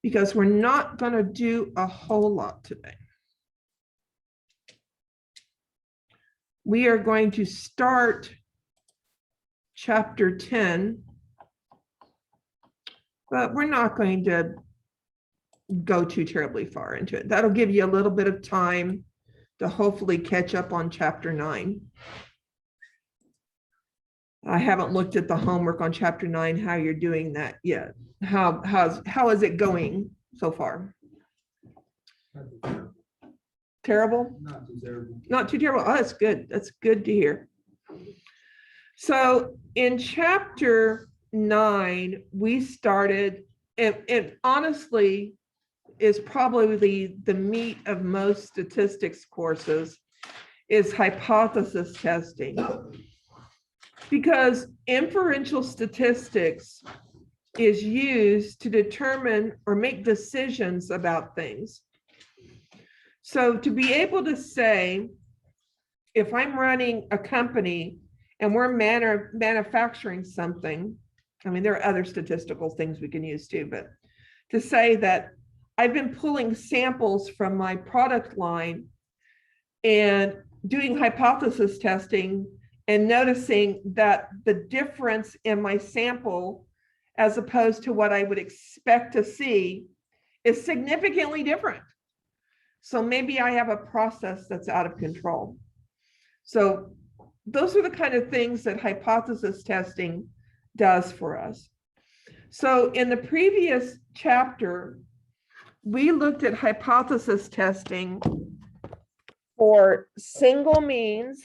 because we're not going to do a whole lot today. We are going to start chapter 10, but we're not going to go too terribly far into it. That'll give you a little bit of time to hopefully catch up on chapter 9. I haven't looked at the homework on chapter 9, how you're doing that yet. How is it going so far? Terrible? Not too terrible. Not too terrible. Oh, that's good. That's good to hear. So in chapter 9, we started, and honestly, is probably the meat of most statistics courses, is hypothesis testing. Because inferential statistics is used to determine or make decisions about things. So to be able to say, if I'm running a company and we're manufacturing something, I mean, there are other statistical things we can use too, but to say that I've been pulling samples from my product line and doing hypothesis testing and noticing that the difference in my sample as opposed to what I would expect to see is significantly different. So maybe I have a process that's out of control. So those are the kind of things that hypothesis testing does for us. So in the previous chapter, we looked at hypothesis testing for single means,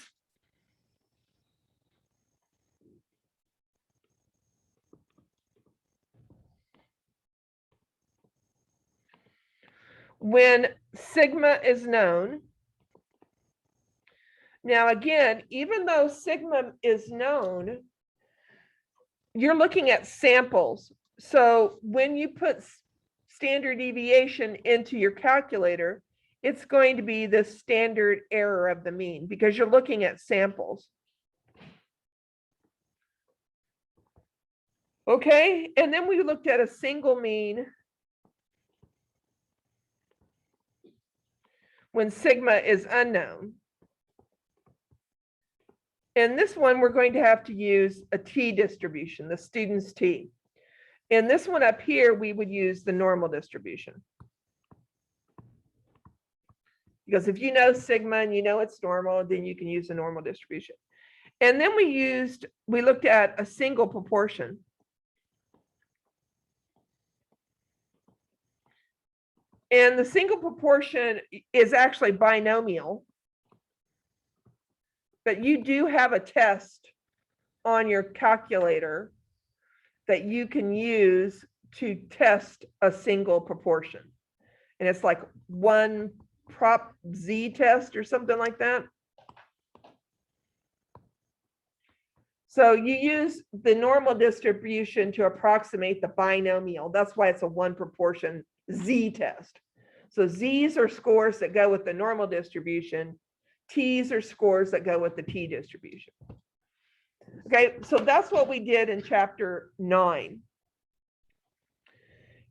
when sigma is known. Now, again, even though sigma is known, you're looking at samples. So when you put standard deviation into your calculator, it's going to be the standard error of the mean because you're looking at samples. Okay, and then we looked at a single mean when sigma is unknown. In this one, we're going to have to use a t distribution, the student's t. In this one up here, we would use the normal distribution. Because if you know sigma and you know it's normal, then you can use the normal distribution. And then we looked at a single proportion. And the single proportion is actually binomial. But you do have a test on your calculator that you can use to test a single proportion. And it's like one prop z test or something like that. So you use the normal distribution to approximate the binomial. That's why it's a one proportion z test. So z's are scores that go with the normal distribution. T's are scores that go with the t distribution. Okay, so that's what we did in chapter 9.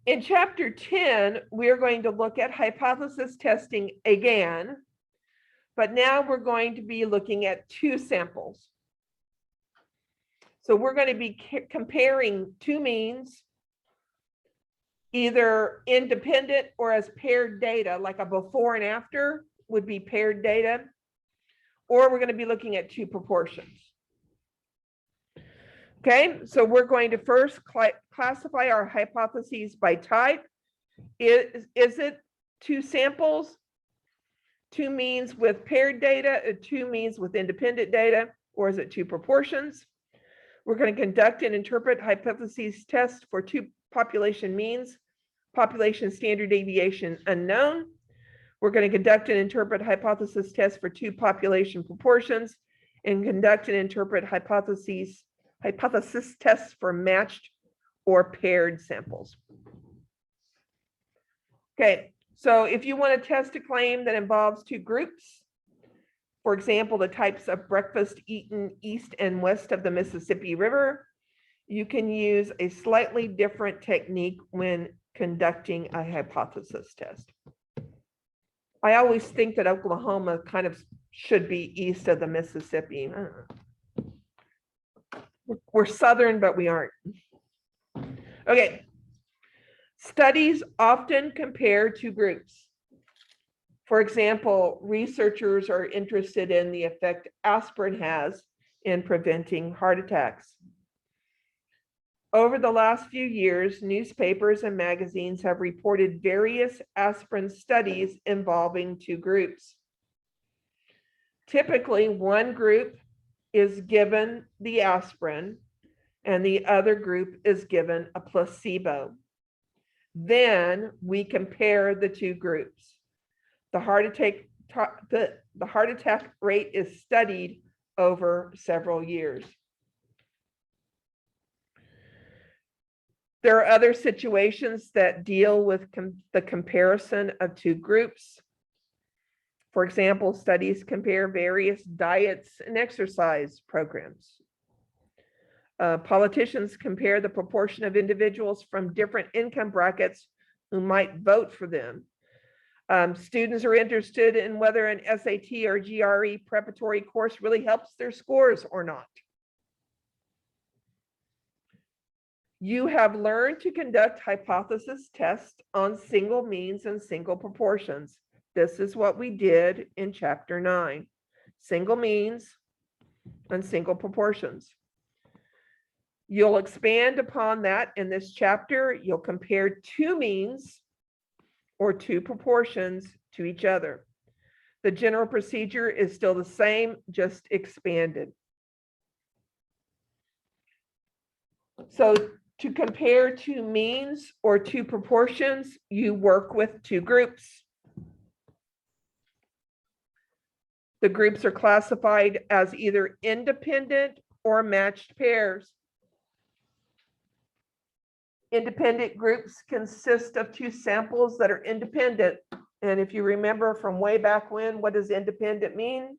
In chapter 10, we're going to look at hypothesis testing again, but now we're going to be looking at 2 samples. So we're going to be comparing 2 means, either independent or as paired data, like a before and after would be paired data, or we're going to be looking at 2 proportions. Okay, so we're going to first classify our hypotheses by type. Is it 2 samples, 2 means with paired data, 2 means with independent data, or is it 2 proportions? We're going to conduct and interpret hypotheses tests for 2 population means, population standard deviation unknown. We're going to conduct and interpret hypothesis tests for 2 population proportions and conduct and interpret hypothesis tests for matched or paired samples. Okay, so if you want to test a claim that involves 2 groups, for example, the types of breakfast eaten east and west of the Mississippi River, you can use a slightly different technique when conducting a hypothesis test. I always think that Oklahoma kind of should be east of the Mississippi. We're southern, but we aren't. Okay. Studies often compare two groups. For example, researchers are interested in the effect aspirin has in preventing heart attacks. Over the last few years, newspapers and magazines have reported various aspirin studies involving two groups. Typically, one group is given the aspirin and the other group is given a placebo. Then we compare the two groups. The heart attack rate is studied over several years. There are other situations that deal with the comparison of two groups. For example, studies compare various diets and exercise programs. Politicians compare the proportion of individuals from different income brackets who might vote for them. Students are interested in whether an SAT or GRE preparatory course really helps their scores or not. You have learned to conduct hypothesis tests on single means and single proportions. This is what we did in chapter 9, single means and single proportions. You'll expand upon that in this chapter. You'll compare two means or two proportions to each other. The general procedure is still the same, just expanded. So to compare two means or two proportions, you work with two groups. The groups are classified as either independent or matched pairs. Independent groups consist of two samples that are independent. And if you remember from way back when, what does independent mean?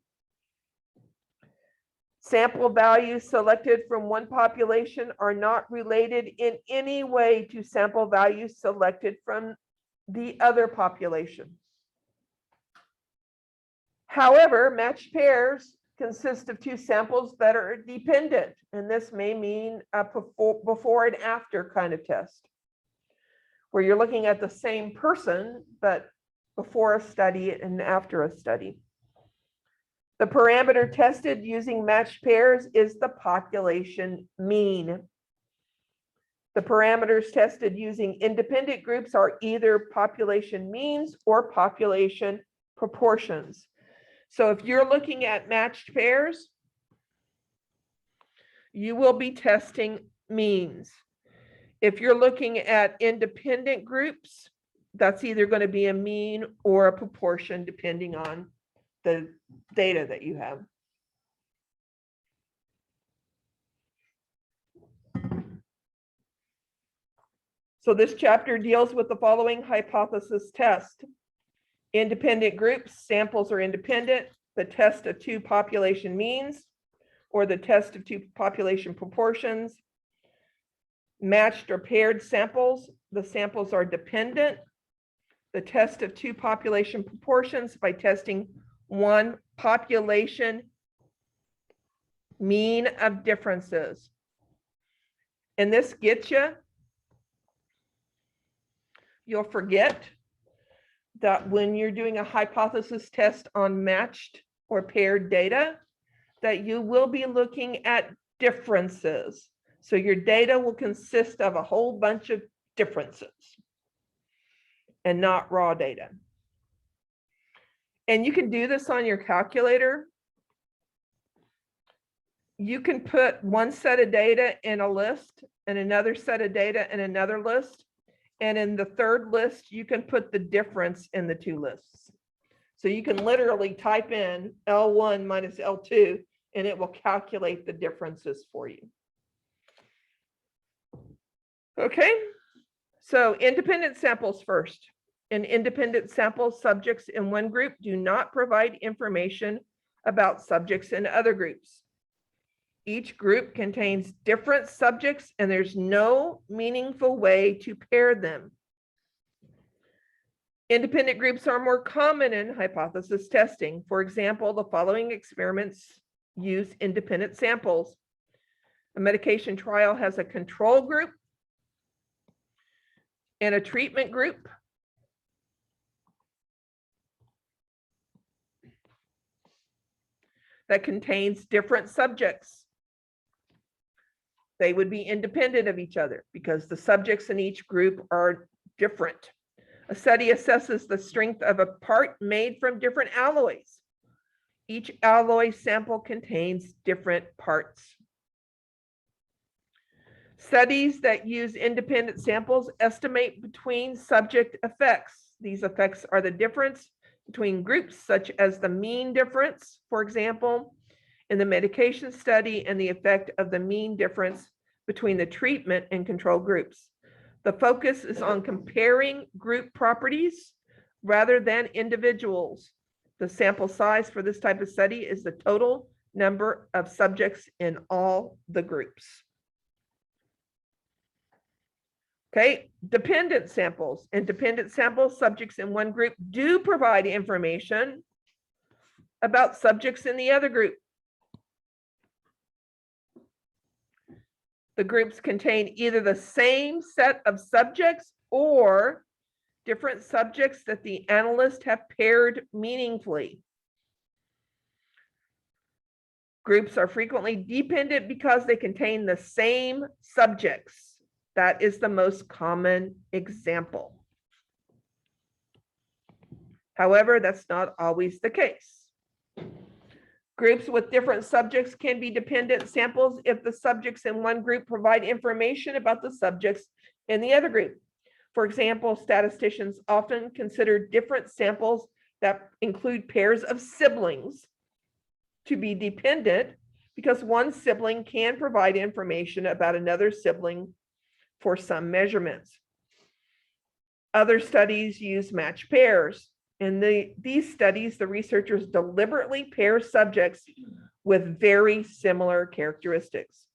Sample values selected from one population are not related in any way to sample values selected from the other population. However, matched pairs consist of two samples that are dependent, and this may mean a before and after kind of test, where you're looking at the same person, but before a study and after a study. The parameter tested using matched pairs is the population mean. The parameters tested using independent groups are either population means or population proportions. So if you're looking at matched pairs, you will be testing means. If you're looking at independent groups, that's either going to be a mean or a proportion, depending on the data that you have. So this chapter deals with the following hypothesis test. Independent groups, samples are independent, the test of two population means, or the test of two population proportions. Matched or paired samples, the samples are dependent. The test of two population proportions by testing one population mean of differences. And this gets you, you'll forget that when you're doing a hypothesis test on matched or paired data, that you will be looking at differences. So your data will consist of a whole bunch of differences and not raw data. And you can do this on your calculator. You can put one set of data in a list and another set of data in another list. And in the third list, you can put the difference in the two lists. So you can literally type in L1 minus L2, and it will calculate the differences for you. Okay, so independent samples first. In independent samples, subjects in one group do not provide information about subjects in other groups. Each group contains different subjects and there's no meaningful way to pair them. Independent groups are more common in hypothesis testing. For example, the following experiments use independent samples. A medication trial has a control group and a treatment group. That contains different subjects. They would be independent of each other because the subjects in each group are different. A study assesses the strength of a part made from different alloys. Each alloy sample contains different parts. Studies that use independent samples estimate between subject effects. These effects are the difference between groups, such as the mean difference, for example, in the medication study, and the effect of the mean difference between the treatment and control groups. The focus is on comparing group properties rather than individuals. The sample size for this type of study is the total number of subjects in all the groups. Okay, dependent samples. In dependent samples, subjects in one group do provide information about subjects in the other group. The groups contain either the same set of subjects or different subjects that the analysts have paired meaningfully. Groups are frequently dependent because they contain the same subjects. That is the most common example. However, that's not always the case. Groups with different subjects can be dependent samples if the subjects in one group provide information about the subjects in the other group. For example, statisticians often consider different samples that include pairs of siblings to be dependent because one sibling can provide information about another sibling for some measurements. Other studies use matched pairs. In these studies, the researchers deliberately pair subjects with very similar characteristics.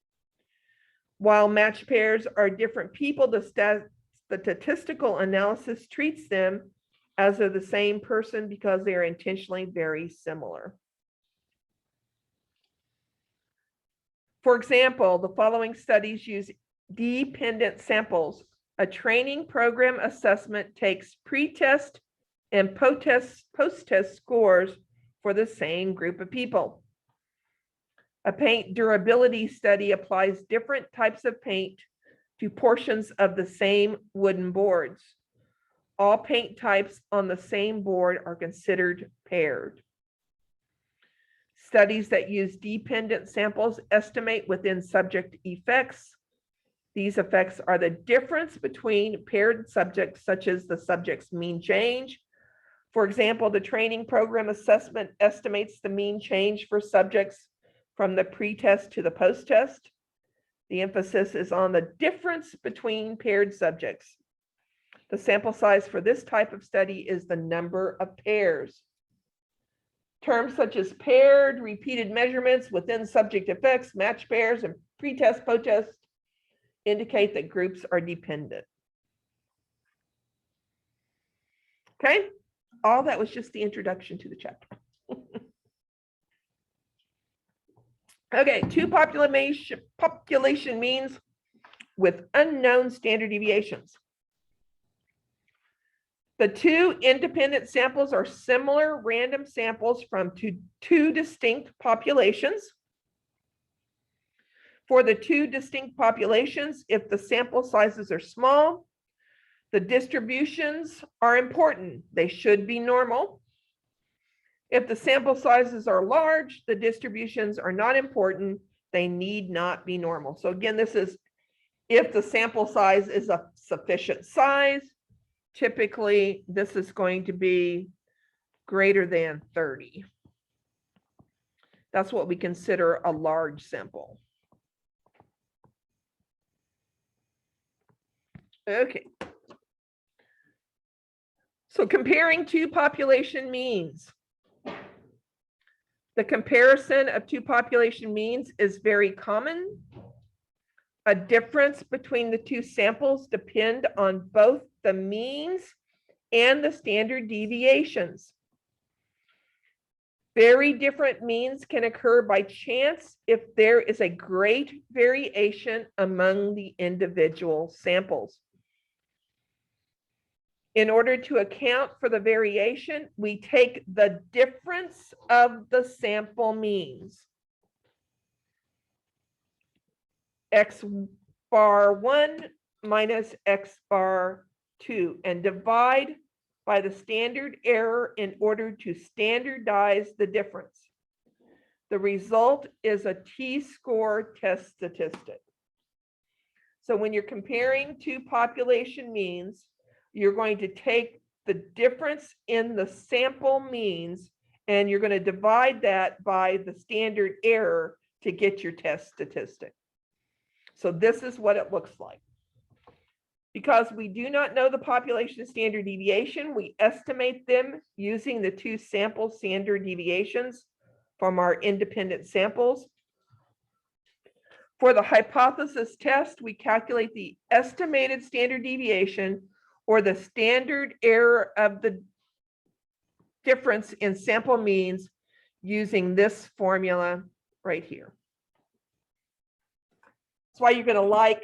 While matched pairs are different people, the statistical analysis treats them as they're the same person because they are intentionally very similar. For example, the following studies use dependent samples. A training program assessment takes pre-test and post-test scores for the same group of people. A paint durability study applies different types of paint to portions of the same wooden boards. All paint types on the same board are considered paired. Studies that use dependent samples estimate within subject effects. These effects are the difference between paired subjects, such as the subject's mean change. For example, the training program assessment estimates the mean change for subjects from the pre-test to the post-test. The emphasis is on the difference between paired subjects. The sample size for this type of study is the number of pairs. Terms such as paired, repeated measurements within subject effects, matched pairs, and pre-test, post-test indicate that groups are dependent. Okay, all that was just the introduction to the chapter. Okay, two population means with unknown standard deviations. The two independent samples are similar random samples from two distinct populations. For the two distinct populations, if the sample sizes are small, the distributions are important. They should be normal. If the sample sizes are large, the distributions are not important. They need not be normal. So again, this is if the sample size is a sufficient size. Typically, this is going to be greater than 30. That's what we consider a large sample. Okay. So comparing two population means. The comparison of two population means is very common. A difference between the two samples depend on both the means and the standard deviations. Very different means can occur by chance if there is a great variation among the individual samples. In order to account for the variation, we take the difference of the sample means. X bar 1 minus X bar 2 and divide by the standard error in order to standardize the difference. The result is a t-score test statistic. So when you're comparing two population means, you're going to take the difference in the sample means and you're going to divide that by the standard error to get your test statistic. So this is what it looks like. Because we do not know the population standard deviation, we estimate them using the two sample standard deviations from our independent samples. For the hypothesis test, we calculate the estimated standard deviation or the standard error of the difference in sample means using this formula right here. That's why you're going to like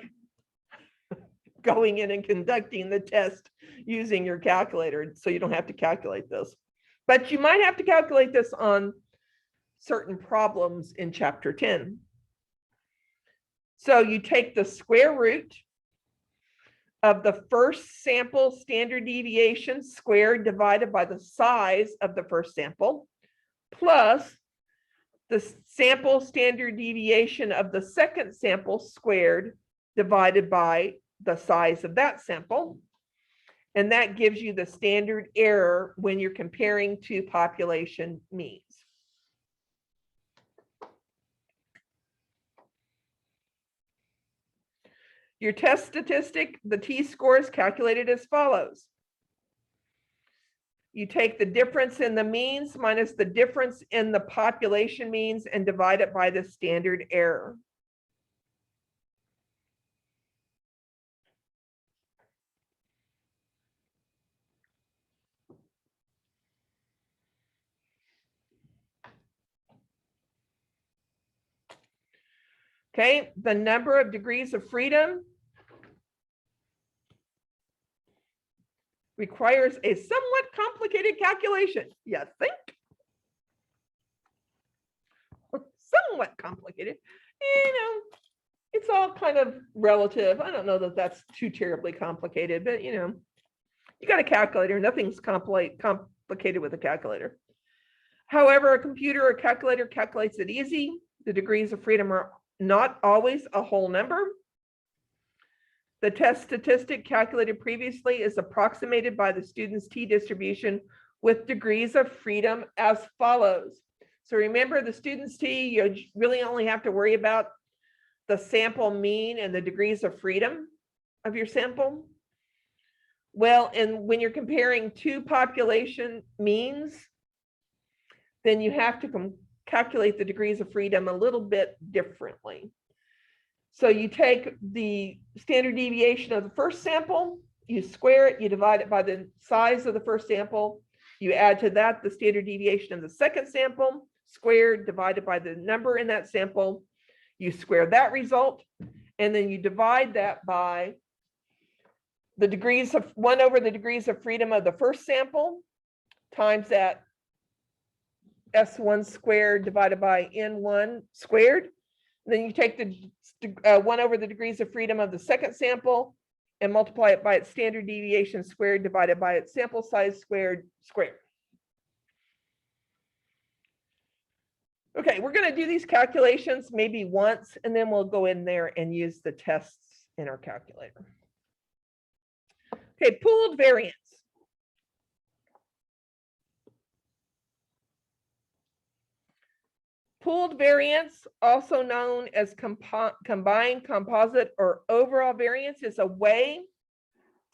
going in and conducting the test using your calculator, so you don't have to calculate this. But you might have to calculate this on certain problems in chapter 10. So you take the square root of the first sample standard deviation squared divided by the size of the first sample, plus the sample standard deviation of the second sample squared divided by the size of that sample. And that gives you the standard error when you're comparing two population means. Your test statistic, the t-score is calculated as follows. You take the difference in the means minus the difference in the population means and divide it by the standard error. Okay, the number of degrees of freedom requires a somewhat complicated calculation. You think? Somewhat complicated. You know, it's all kind of relative. I don't know that that's too terribly complicated, but you know, you got a calculator. Nothing's complicated with a calculator. However, a computer or calculator calculates it easy. The degrees of freedom are not always a whole number. The test statistic calculated previously is approximated by the student's t-distribution with degrees of freedom as follows. So remember the student's t, you really only have to worry about the sample mean and the degrees of freedom of your sample. Well, and when you're comparing two population means, then you have to calculate the degrees of freedom a little bit differently. So you take the standard deviation of the first sample, you square it, you divide it by the size of the first sample, you add to that the standard deviation of the second sample, squared, divided by the number in that sample, you square that result, and then you divide that by the degrees of 1 over the degrees of freedom of the first sample times that S1 squared divided by N1 squared. Then you take the 1 over the degrees of freedom of the second sample and multiply it by its standard deviation squared divided by its sample size squared. Okay, we're going to do these calculations maybe once, and then we'll go in there and use the tests in our calculator. Okay, pooled variance. Pooled variance, also known as combined composite or overall variance, is a way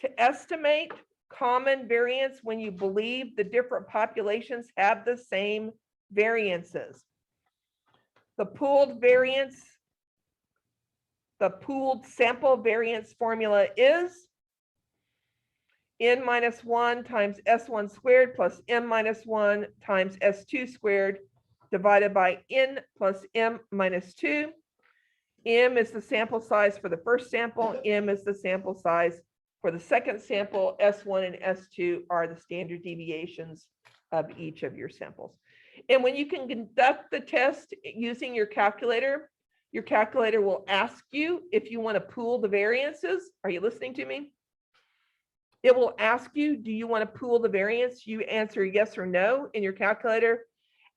to estimate common variance when you believe the different populations have the same variances. The pooled sample variance formula is n minus 1 times s1 squared plus m minus 1 times s2 squared divided by n plus m minus 2. M is the sample size for the first sample. M is the sample size for the second sample. S1 and S2 are the standard deviations of each of your samples. And when you can conduct the test using your calculator will ask you if you want to pool the variances. Are you listening to me? It will ask you, do you want to pool the variance? You answer yes or no in your calculator.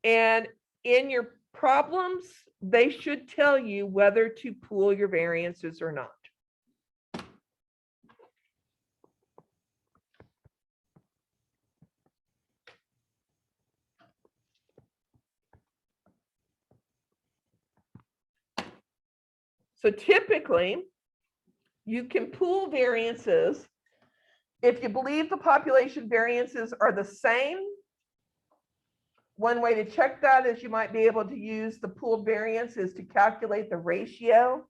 And in your problems, they should tell you whether to pool your variances or not. So typically, you can pool variances if you believe the population variances are the same. One way to check that is you might be able to use the pooled variances to calculate the ratio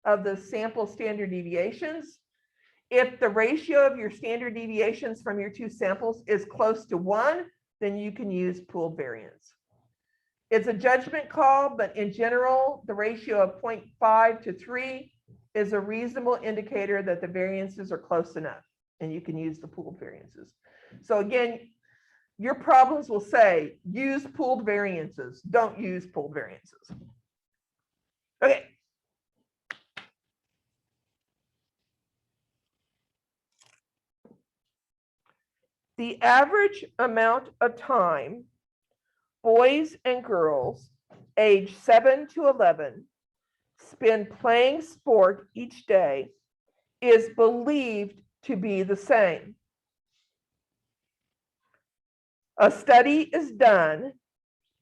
of the sample standard deviations. If the ratio of your standard deviations from your two samples is close to 1, then you can use pooled variance. It's a judgment call, but in general, the ratio of 0.5 to 3 is a reasonable indicator that the variances are close enough, and you can use the pooled variances. So again, your problems will say, use pooled variances, don't use pooled variances. Okay. The average amount of time boys and girls age 7 to 11 spend playing sport each day is believed to be the same. A study is done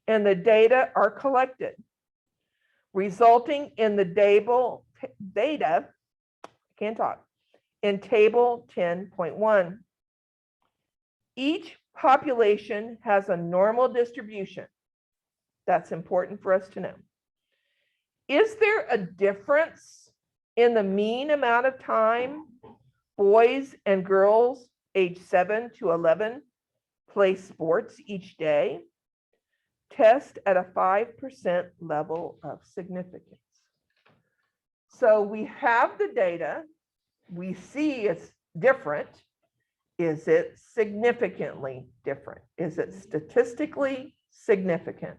and the data are collected, resulting in the data, can't talk, in table 10.1. Each population has a normal distribution. That's important for us to know. Is there a difference in the mean amount of time boys and girls age 7 to 11 play sports each day? Test at a 5% level of significance. So we have the data, we see it's different. Is it significantly different? Is it statistically significant?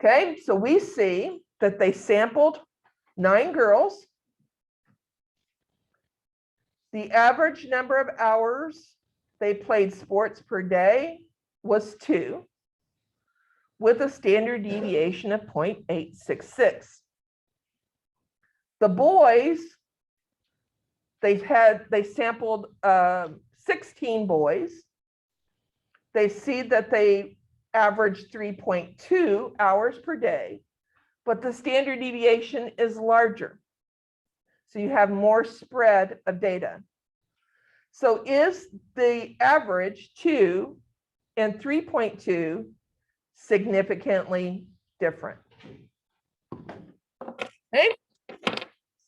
Okay, so we see that they sampled 9 girls. The average number of hours they played sports per day was 2, with a standard deviation of 0.866. The boys, they sampled 16 boys. They see that they averaged 3.2 hours per day, but the standard deviation is larger. So you have more spread of data. So is the average 2 and 3.2 significantly different? Okay.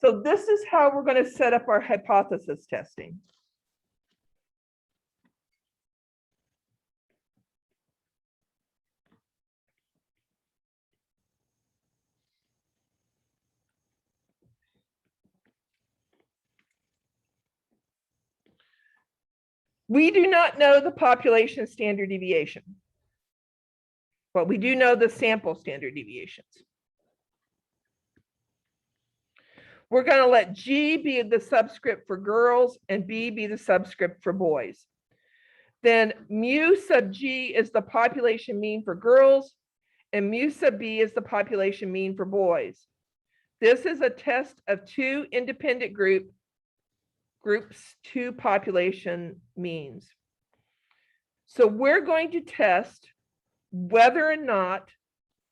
So this is how we're going to set up our hypothesis testing. We do not know the population standard deviation, but we do know the sample standard deviations. We're going to let G be the subscript for girls and B be the subscript for boys. Then mu sub G is the population mean for girls and mu sub B is the population mean for boys. This is a test of 2 independent groups, 2 population means. So we're going to test whether or not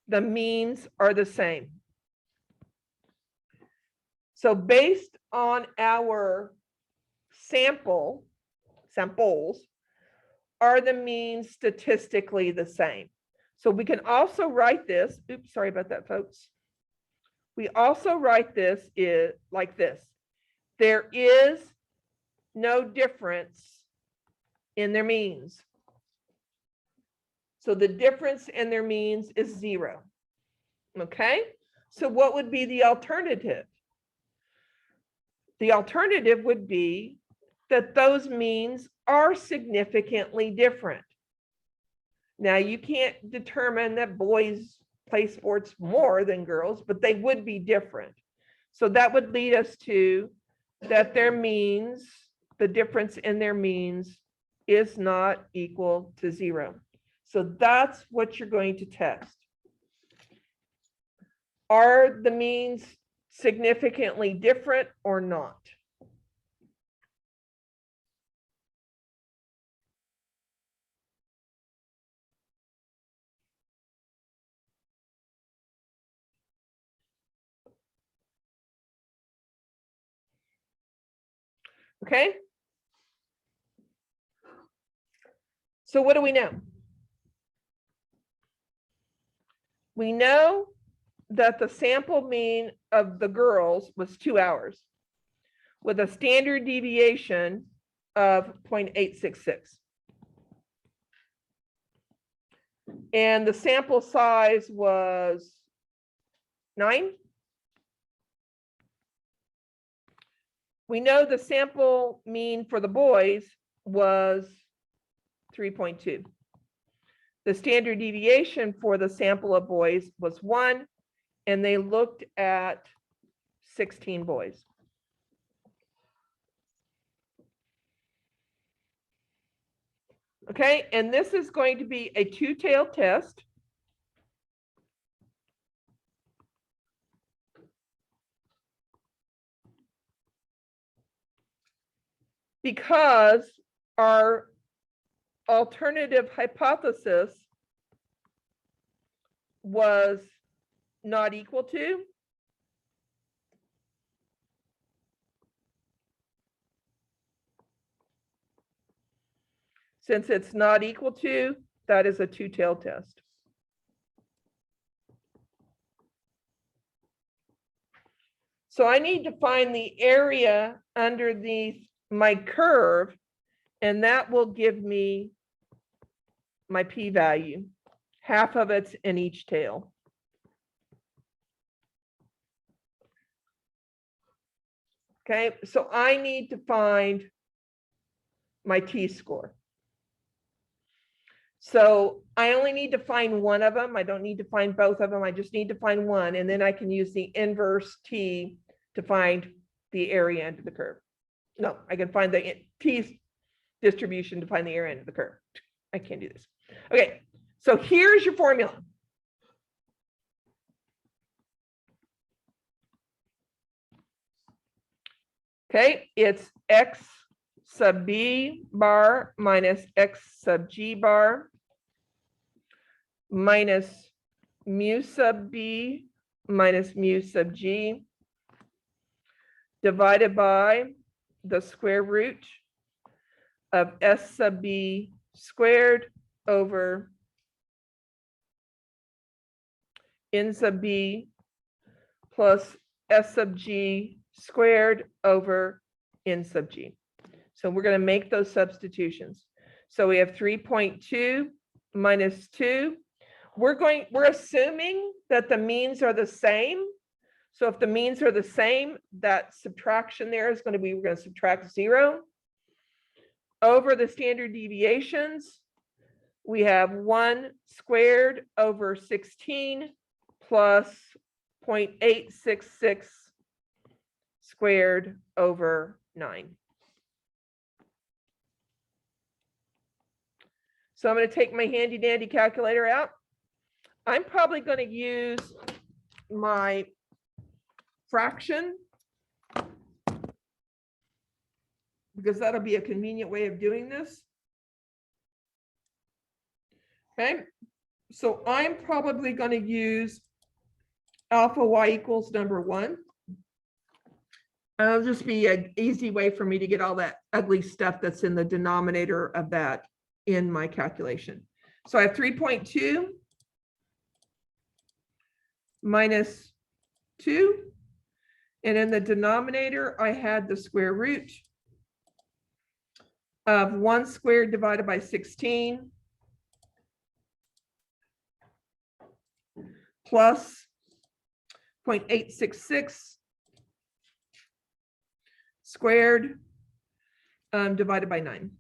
the means are the same. So based on our samples, are the means statistically the same? So we can also write this, oops, sorry about that, folks. We also write this like this. There is no difference in their means. So the difference in their means is 0. Okay, so what would be the alternative? The alternative would be that those means are significantly different. Now, you can't determine that boys play sports more than girls, but they would be different. So that would lead us to that their means, the difference in their means is not equal to 0. So that's what you're going to test. Are the means significantly different or not? Okay. So what do we know? We know that the sample mean of the girls was 2 hours with a standard deviation of 0.866. And the sample size was 9. We know the sample mean for the boys was 3.2. The standard deviation for the sample of boys was 1, and they looked at 16 boys. Okay, and this is going to be a two-tailed test. Because our alternative hypothesis was not equal to. Since it's not equal to, that is a two-tailed test. So I need to find the area underneath my curve, and that will give me my p-value. Half of it's in each tail. Okay, so I need to find my t-score. So I only need to find one of them. I don't need to find both of them. I just need to find one, and then I can use the inverse t to find the area under the curve. No, I can find the t distribution to find the area under the curve. I can't do this. Okay, so here's your formula. Okay, it's x sub b bar minus x sub g bar minus mu sub b minus mu sub g divided by the square root of s sub b squared over n sub b plus s sub g squared over n sub g. So we're going to make those substitutions. So we have 3.2 minus 2. We're assuming that the means are the same. So if the means are the same, that subtraction there is going to be, we're going to subtract 0 over the standard deviations. We have 1 squared over 16 plus 0.866 squared over 9. So I'm going to take my handy dandy calculator out. I'm probably going to use my fraction because that'll be a convenient way of doing this. Okay, so I'm probably going to use alpha y equals number 1. It'll just be an easy way for me to get all that ugly stuff that's in the denominator of that in my calculation. So I have 3.2 minus 2. And in the denominator, I had the square root of 1 squared divided by 16 plus 0.866 squared divided by 9.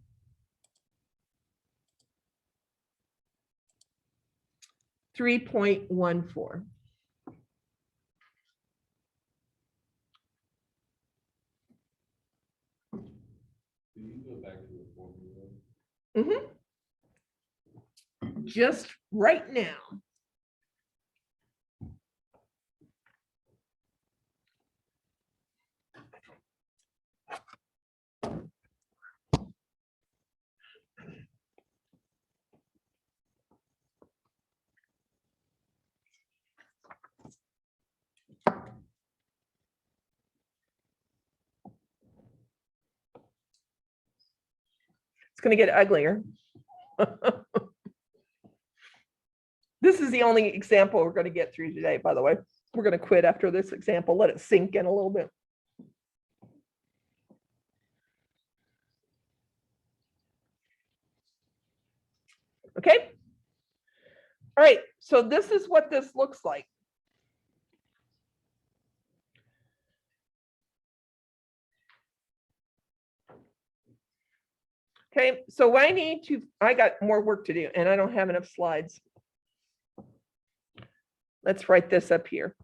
.14. Can you go back to the formula? Just right now. It's going to get uglier. This is the only example we're going to get through today, by the way. We're going to quit after this example, let it sink in a little bit. Okay. All right. So this is what this looks like. Okay. So I got more work to do and I don't have enough slides. Let's write this up here.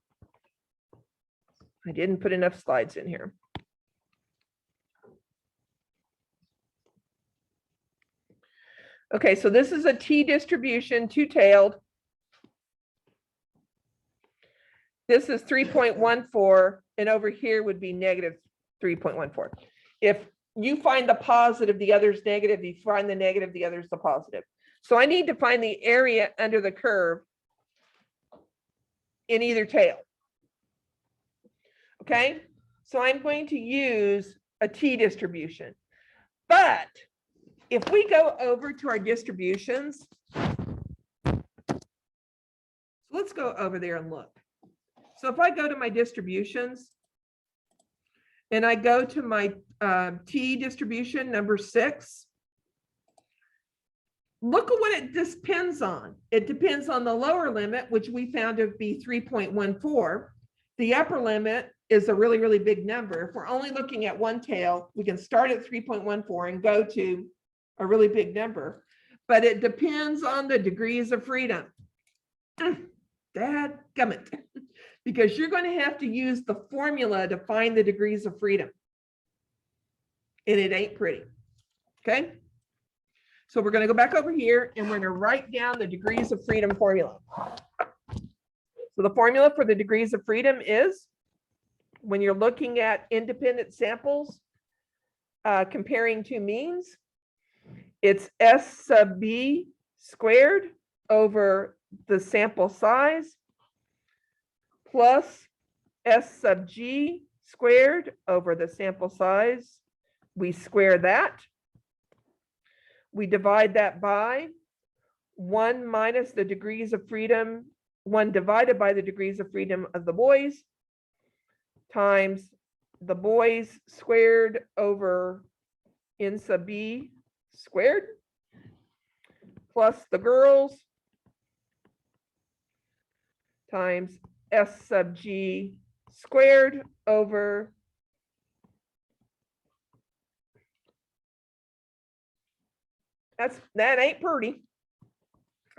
I didn't put enough slides in here. Okay, so this is a T distribution, two-tailed. This is 3.14, and over here would be negative 3.14. If you find the positive, the other's negative. If you find the negative, the other's the positive. So I need to find the area under the curve in either tail. Okay, so I'm going to use a T distribution. But if we go over to our distributions, let's go over there and look. So if I go to my distributions and I go to my T distribution number 6, look at what it depends on. It depends on the lower limit, which we found to be 3.14. The upper limit is a really, really big number. If we're only looking at one tail, we can start at 3.14 and go to a really big number. But it depends on the degrees of freedom. Dadgummit. Because you're going to have to use the formula to find the degrees of freedom. And it ain't pretty. Okay. So we're going to go back over here and we're going to write down the degrees of freedom formula. So the formula for the degrees of freedom is, when you're looking at independent samples, comparing two means, it's S sub B squared over the sample size plus S sub G squared over the sample size. We square that. We divide that by 1 minus the degrees of freedom, 1 divided by the degrees of freedom of the boys, times the boys squared over N sub B squared, plus the girls times S sub G squared over that ain't pretty.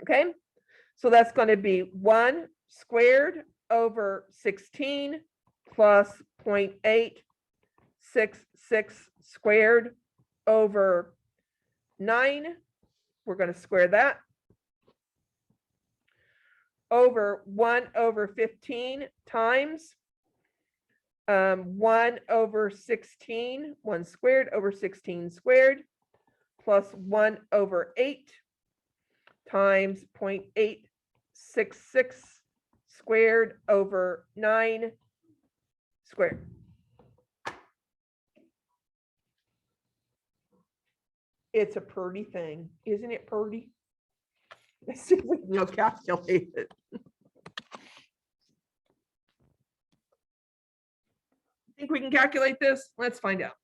Okay, so that's going to be 1 squared over 16 plus 0.866 squared over 9. We're going to square that over 1 over 15 times 1 over 16, 1 squared over 16 squared, plus 1 over 8 times 0.866 squared over 9 squared. It's a pretty thing, isn't it pretty? Let's see if we can calculate it. Think we can calculate this? Let's find out.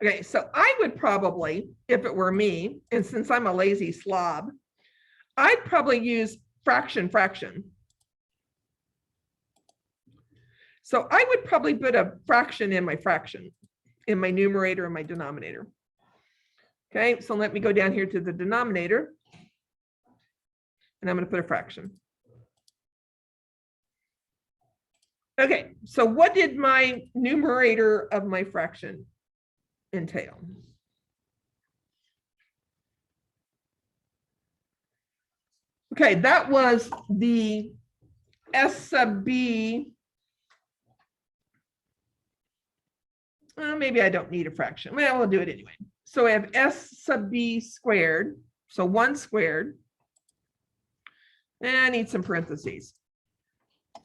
Okay, so I would probably, if it were me, and since I'm a lazy slob, I'd probably use fraction. So I would probably put a fraction, in my numerator and my denominator. Okay, so let me go down here to the denominator. And I'm going to put a fraction. Okay, so what did my numerator of my fraction entail? Okay, that was the S sub B. Maybe I don't need a fraction. Well, we'll do it anyway. So I have S sub B squared. So 1 squared. And I need some parentheses. I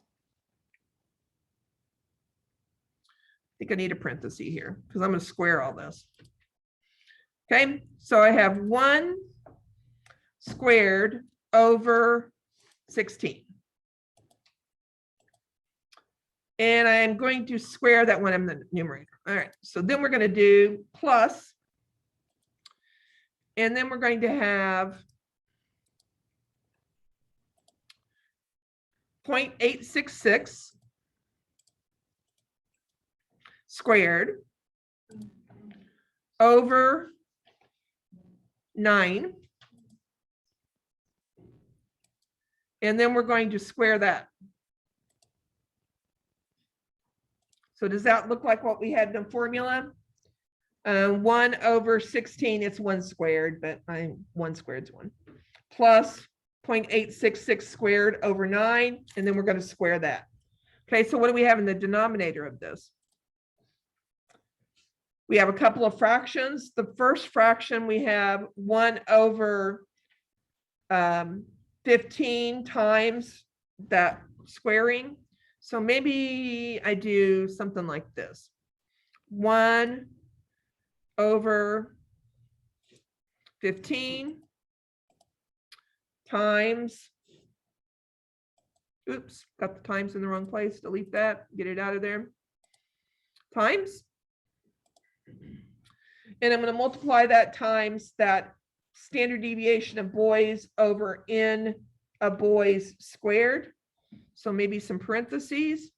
think I need a parenthesis here because I'm going to square all this. Okay, so I have 1 squared over 16. And I'm going to square that one in the numerator. All right, so then we're going to do plus. And then we're going to have 0.866 squared over 9. And then we're going to square that. So does that look like what we had in the formula? 1 over 16, it's 1 squared, but 1 squared is 1. Plus 0.866 squared over 9, and then we're going to square that. Okay, so what do we have in the denominator of this? We have a couple of fractions. The first fraction, we have 1 over 15 times that squaring. So maybe I do something like this. 1 over 15 times, oops, got the times in the wrong place. Delete that, get it out of there. Times. And I'm going to multiply that times that standard deviation of boys over n of boys squared. So maybe some parentheses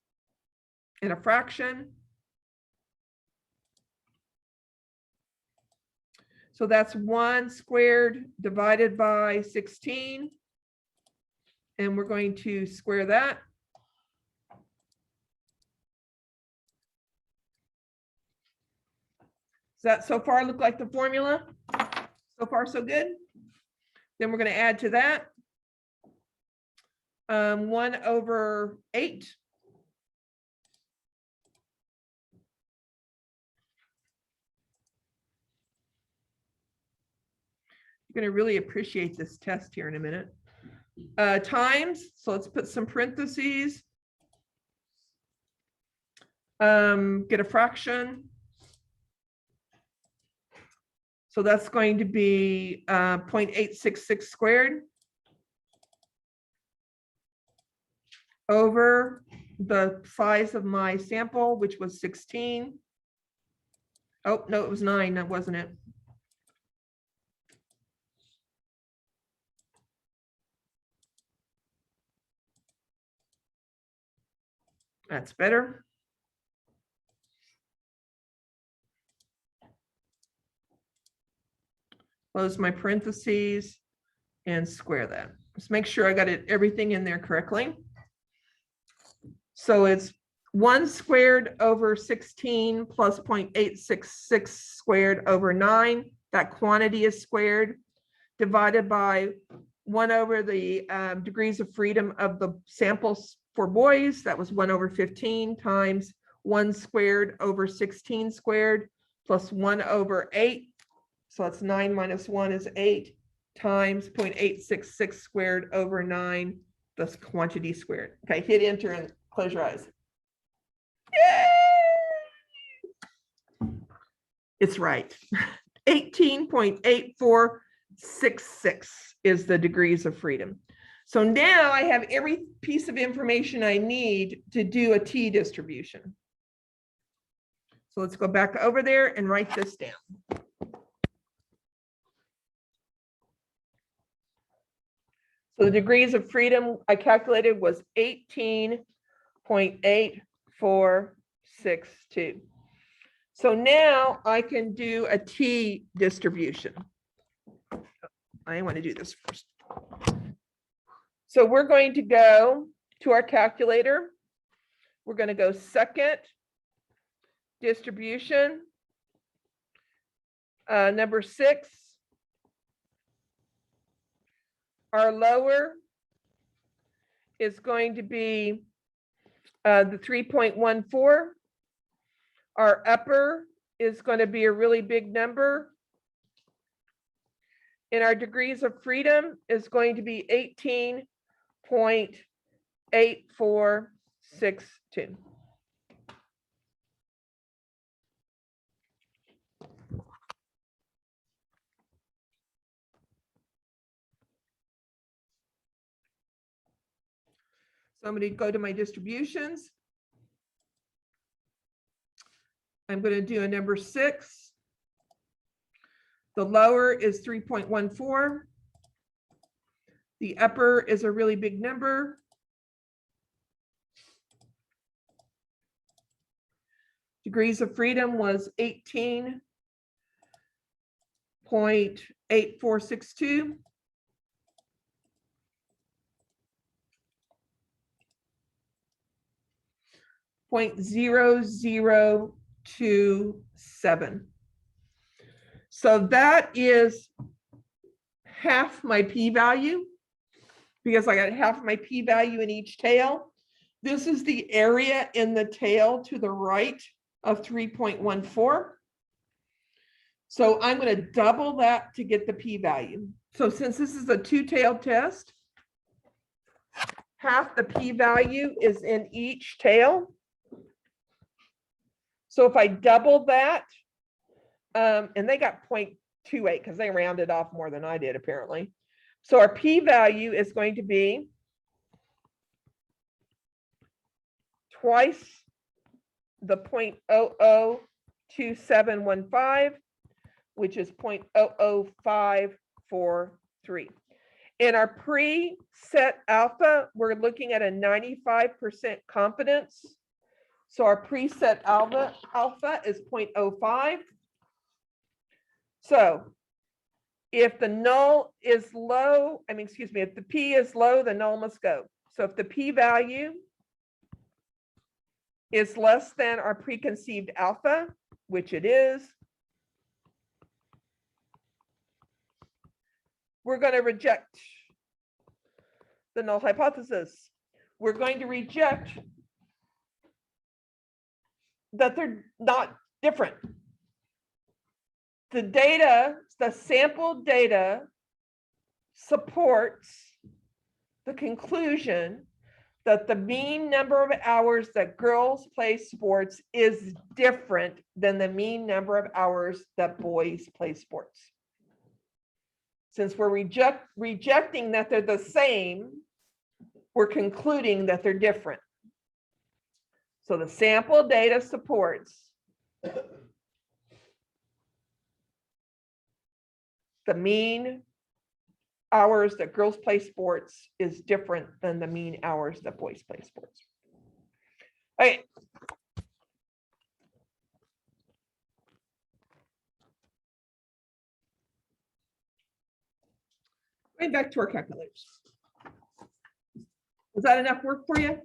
and a fraction. So that's 1 squared divided by 16. And we're going to square that. Does that so far look like the formula? So far, so good. Then we're going to add to that 1 over 8. You're going to really appreciate this test here in a minute. Times, so let's put some parentheses. Get a fraction. So that's going to be 0.866 squared over the size of my sample, which was 16. Oh, no, it was 9, that wasn't it? That's better. Close my parentheses and square that. Just make sure I got everything in there correctly. So it's 1 squared over 16 plus 0.866 squared over 9. That quantity is squared, divided by 1 over the degrees of freedom of the samples for boys. That was 1 over 15 times 1 squared over 16 squared plus 1 over 8. So that's 9 minus 1 is 8 times 0.866 squared over 9, the quantity squared. Okay, hit enter and close your eyes. Yay! It's right. 18.8466 is the degrees of freedom. So now I have every piece of information I need to do a t-distribution. So let's go back over there and write this down. So the degrees of freedom I calculated was 18.8462. So now I can do a T distribution. I want to do this first. So we're going to go to our calculator. We're going to go second distribution, number 6. Our lower is going to be the 3.14. Our upper is going to be a really big number. And our degrees of freedom is going to be 18.8462. So I'm going to go to my distributions. I'm going to do a number 6. The lower is 3.14. The upper is a really big number. Degrees of freedom was 18.8462. .0027. So that is half my p-value because I got half my p-value in each tail. This is the area in the tail to the right of 3.14. So I'm going to double that to get the p-value. So since this is a two-tailed test, half the p-value is in each tail. So if I double that, and they got 0.28 because they rounded off more than I did apparently. So our p-value is going to be twice the 0.002715, which is 0.00543. In our preset alpha, we're looking at a 95% confidence. So our preset alpha is 0.05. So if the null is low, if the P is low, the null must go. So if the p-value is less than our preconceived alpha, which it is, we're going to reject the null hypothesis. We're going to reject that they're not different. The data, the sample data supports the conclusion that the mean number of hours that girls play sports is different than the mean number of hours that boys play sports. Since we're rejecting that they're the same, we're concluding that they're different. So the sample data supports the mean hours that girls play sports is different than the mean hours that boys play sports. All right. Going back to our calculators. Was that enough work for you?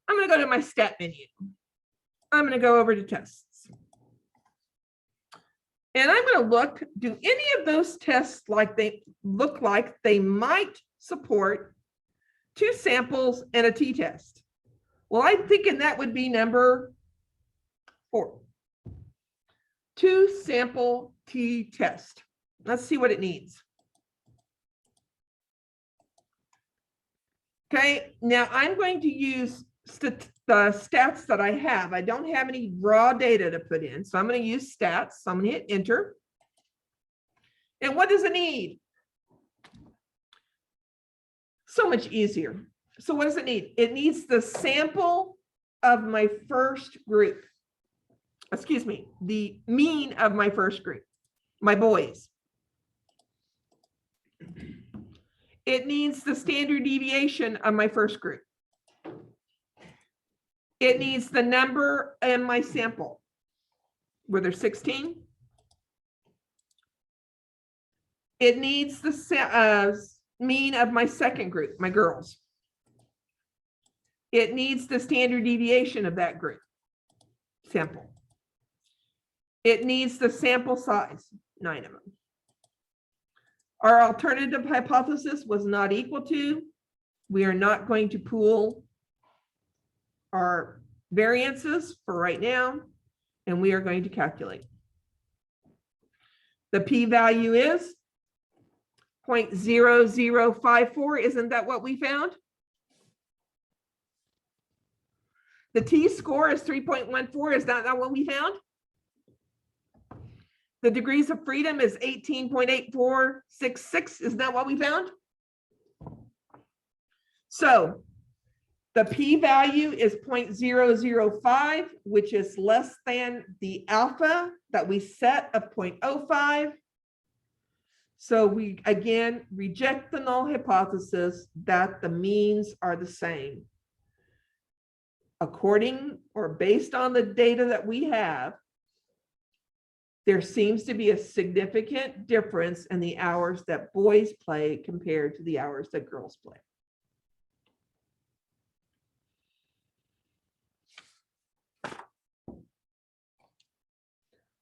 I'm going to go to my stat menu. I'm going to go over to tests. And I'm going to look, do any of those tests look like they might support 2 samples and a t-test? Well, I'm thinking that would be number 4. 2 sample t-test. Let's see what it needs. Okay, now I'm going to use the stats that I have. I don't have any raw data to put in, so I'm going to use stats. So I'm going to hit enter. And what does it need? So much easier. So what does it need? It needs the sample of my first group. Excuse me, the mean of my first group, my boys. It needs the standard deviation of my first group. It needs the number in my sample. Were there 16? It needs the mean of my second group, my girls. It needs the standard deviation of that group, sample. It needs the sample size, 9 of them. Our alternative hypothesis was not equal to. We are not going to pool our variances for right now, and we are going to calculate. The p-value is 0.0054. Isn't that what we found? The t-score is 3.14. Is that not what we found? The degrees of freedom is 18.8466. Isn't that what we found? So the p-value is 0.005, which is less than the alpha that we set of 0.05. So we, again, reject the null hypothesis that the means are the same. According or based on the data that we have, there seems to be a significant difference in the hours that boys play compared to the hours that girls play.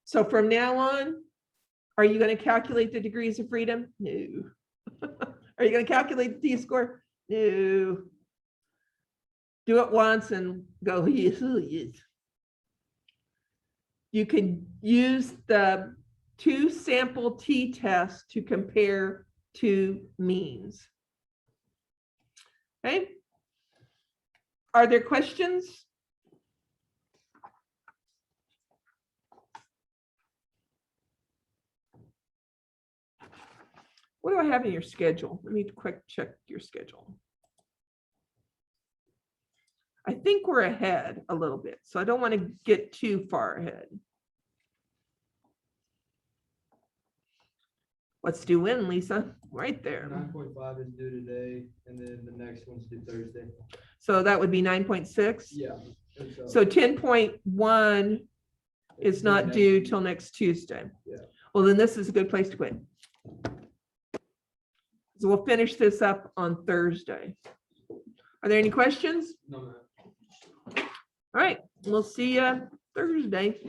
So from now on, are you going to calculate the degrees of freedom? No. Are you going to calculate the t-score? No. Do it once and go, yes, yes. You can use the 2 sample t-test to compare 2 means. Okay. Are there questions? What do I have in your schedule? Let me quick check your schedule. I think we're ahead a little bit, so I don't want to get too far ahead. What's due when, Lisa? Right there. 9.5 is due today, and then the next one's due Thursday. So that would be 9.6. Yeah. So 10.1 is not due till next Tuesday. Yeah. Well, then this is a good place to quit. So we'll finish this up on Thursday. Are there any questions? No, ma'am. All right, we'll see you Thursday.